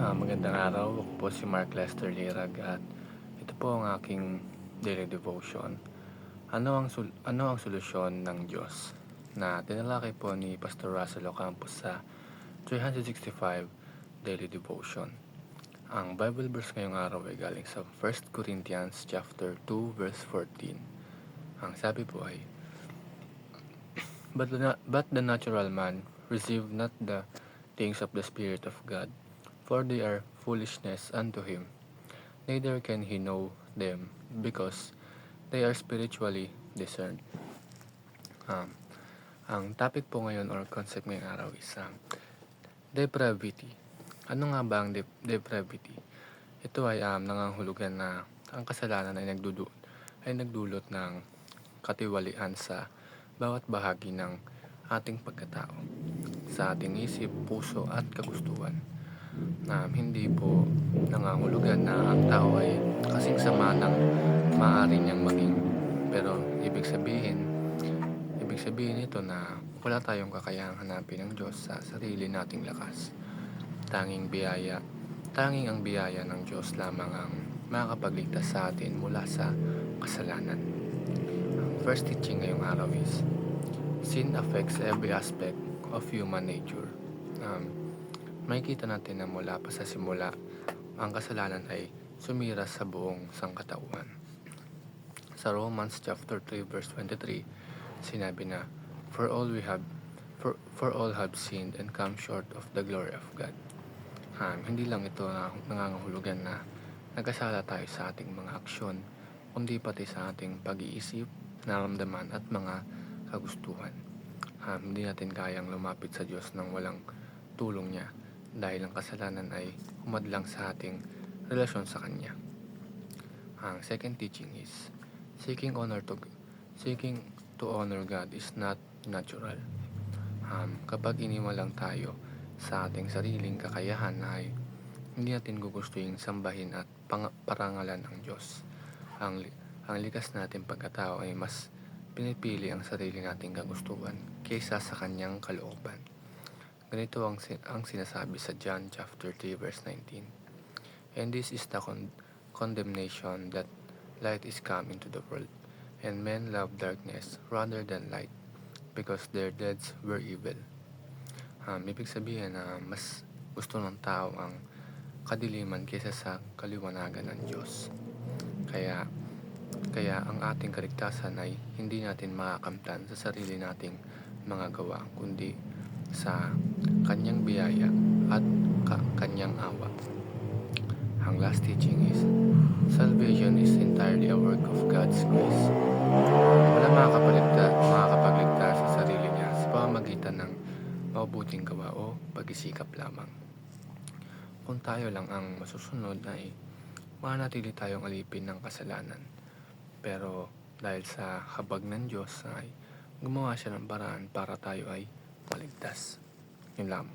Magandang araw. Ako po si Mark Lester Lirag at ito po ang aking daily devotion. Ano ang solusyon ng Diyos? Na tinalakay po ni Pastor Russell Ocampo sa 365 Daily Devotion. Ang Bible verse ngayong araw ay galing sa 1 Corinthians chapter 2 verse 14. Ang sabi po ay, But the natural man received not the things of the Spirit of God, for they are foolishness unto him, neither can he know them, because they are spiritually discerned. Ang topic po ngayon or concept ngayong araw is depravity. Ano nga ba ang depravity? Ito ay nangangahulugan na ang kasalanan ay nagdulot ng katiwalian sa bawat bahagi ng ating pagkatao, sa ating isip, puso at kagustuhan. Hindi po nangangahulugan na ang tao ay kasing sama ng maaari niyang maging. Pero ibig sabihin nito na wala tayong kakayahang hanapin ng Diyos sa sarili nating lakas. Tanging ang biyaya ng Diyos lamang ang makakapagligtas sa atin mula sa kasalanan. Ang first teaching ngayong araw is, sin affects every aspect of human nature. Makikita natin na mula pa sa simula, ang kasalanan ay sumira sa buong sangkatauhan. Sa Romans chapter 3 verse 23, sinabi na, For all have sinned and come short of the glory of God. Hindi lang ito nangangahulugan na nagkasala tayo sa ating mga aksyon, kundi pati sa ating pag-iisip, nararamdaman at mga kagustuhan. Hindi natin kayang lumapit sa Diyos nang walang tulong niya, dahil ang kasalanan ay humadlang sa ating relasyon sa Kanya. Ang second teaching is, seeking to honor God is not natural. Kapag iniwalang tayo sa ating sariling kakayahan ay hindi natin gugustuhin sambahin at parangalan ang Diyos. Ang likas natin pagkatao ay mas pinipili ang sarili nating kagustuhan kaysa sa Kanyang kalooban. Ganito ang sinasabi sa John chapter 3 verse 19. And this is the condemnation, that light is come into the world, and men love darkness rather than light, because their deeds were evil. Ibig sabihin na mas gusto ng tao ang kadiliman kaysa sa kaliwanagan ng Diyos. Kaya ang ating kaligtasan ay hindi natin makakamtan sa sarili nating mga gawa, kundi sa Kanyang biyaya at Kanyang awa. Ang last teaching is, salvation is entirely a work of God's grace. Wala makakapagligtas sa sarili niya sa pamamagitan ng mabuting gawa o pag-isikap lamang. Kung tayo lang ang masusunod ay mananatili tayong alipin ng kasalanan. Pero dahil sa habag ng Diyos ay gumawa siya ng paraan para tayo ay maligtas. Yun lang.